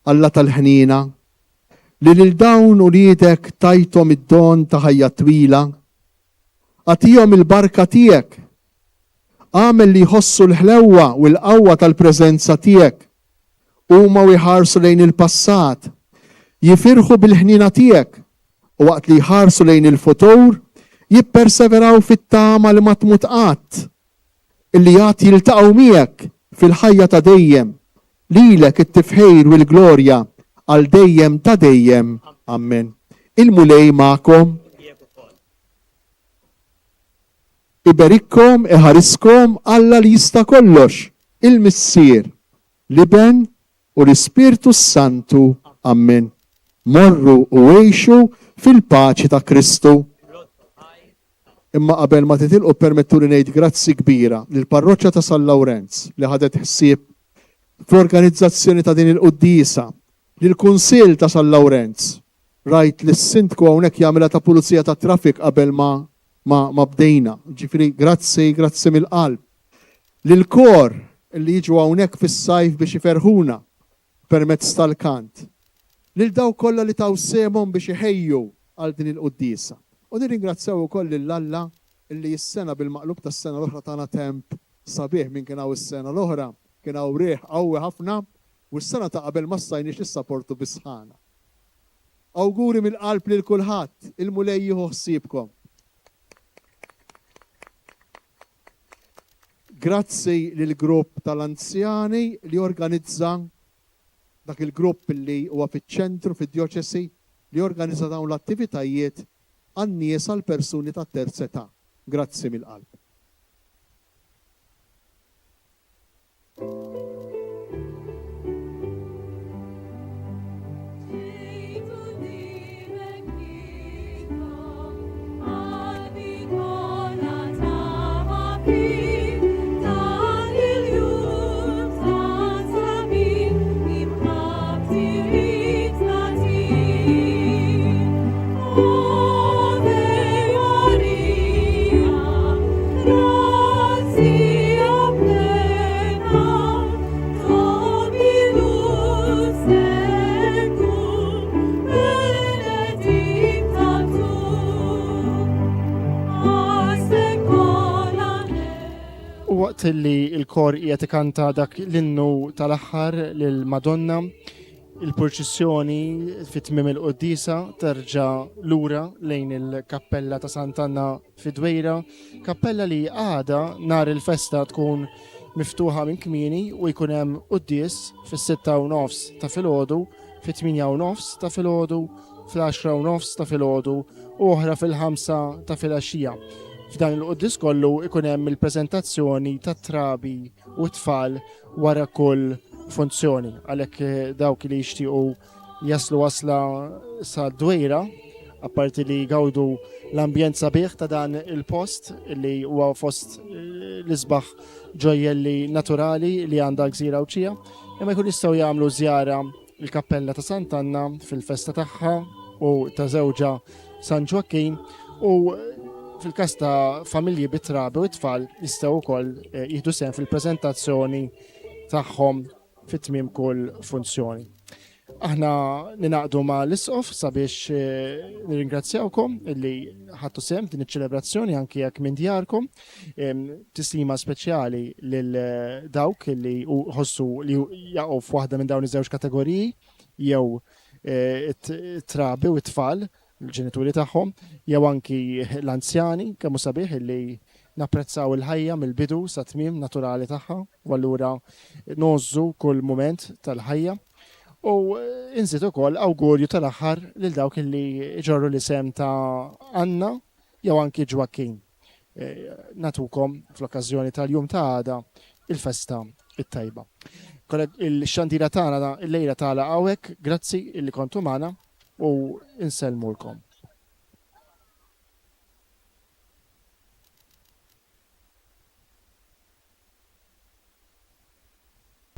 Alla tal-ħnina li lil dawn uliedek tajthom id-don ta' ħajja twila, għatihom il-barka tiegħek, għamel li jħossu l-ħlewwa u l-qawwa tal-preżenza tiegħek, huma jħarsu lejn il-passat, jifirħu bil-ħnina tiegħek u waqt li jħarsu lejn il-futur jipperseveraw fit-tama li ma tmut qatt, illi jagħti jiltaqgħu miegħek fil-ħajja ta' dejjem. Lilek it-tifħir u l-glorja għal dejjem ta' dejjem. Amen. Il-mulej ma'kom. Iberikkom, iħariskom Alla li jista' kollox, il-Missier, l-Iben u l-Ispirtu Santu. Amen. Morru u għejxu fil-paċi ta' Kristu. Imma qabel ma titilqu permettu li ngħid grazzi kbira lill-Parroċċja ta' San Lawrenz li ħadet ħsieb fl-organizzazzjoni ta' din il-quddisa, lill-Kunsill ta' San Lawrenz. Rajt li s-sindku hawnhekk jagħmilha ta' pulizija ta' traffic qabel ma bdejna. Ġifieri grazzi mill-qalb. Lill-kor li jiġu hawnhekk fis-sajf biex iferħuna permezz tal-kant. Lil daw kollha li taw semhom biex iħejju għal din il-quddisa. U nirringrazzjaw ukoll lil Alla illi s-sena bil-maqlub tas-sena l-oħra tagħna temp sabiħ minn kien hawn is-sena l-oħra, kien hawn riħ qawwi ħafna u s-sena ta' qabel ma stajniex is-sapportu bisħana. Awguri mill-qalb lil kulħadd, il-mulej jieħu ħsiebkom. Grazzi lill grupp tal-anzjani li organizza dak il-grupp li huwa fiċ-ċentru fid-djoċesi li organizza dawn l-attivitajiet għan-nies għal persuni tat terz età. Grazzi mill-qalb.
Waqt li il-kor qiegħed ikanta dak l-innu tal-aħħar lil Madonna, il-proċessjoni fit-tmiem il-qoddisa terġa' lura lejn il-kappella ta' Sant'Anna fid-Dwejra, kappella li għada nhar il-festa tkun miftuħa minn kmieni u jkun hemm quddies fis-6:30 ta' filgħodu, fit-8:30 ta' filgħodu, fl-10:30 ta' filgħodu u oħra fil-5 ta' filgħaxija. F'dan il-quddis kollu ikun hemm il-preżentazzjoni tat trabi u tfal wara kull funzjoni. Għalhekk dawk li jixtiequ jaslu wasla sa Dwejra, apparti li jgawdu l-ambjent sabiħ ta' dan il-post li huwa fost l-isbaħ ġojjelli naturali li għandha gżira Awċija, imma jkun jistgħu jagħmlu żjara il-Kappella ta' Sant'Anna fil-festa tagħha u ta' żewġa San Ġwakin u fil-każ ta' familji bit-trabi u tfal jistgħu wkoll jieħdu sehem fil-preżentazzjoni tagħhom fit-tmiem kull funzjoni. Aħna ninaqdu ma' l-isqof sabiex nirringrazzjawkom illi ħadtu sehem din iċ-ċelebrazzjoni anke jekk minn djarkom. Tislima speċjali lil dawk illi ħossu li jaqgħu f'waħda minn dawn iż-żewġ kategoriji jew it-trabi u t-tfal il-ġenituri tagħhom, jew anki l-anzjani kemm hu sabiħ illi napprezzaw il-ħajja mill-bidu sa tmiem naturali tagħha u allura nożżu kull mument tal-ħajja. U inżid ukoll awgurju tal-aħħar lil dawk illi ġorru l-isem ta' Anna jew anki Ġwakin. Natukom fl-okkażjoni tal-jum ta' għada il-festa it-tajba. Il-xandira tagħna il-lejla tagħla hawnhekk, grazzi illi kontu magħna u insellmulkom.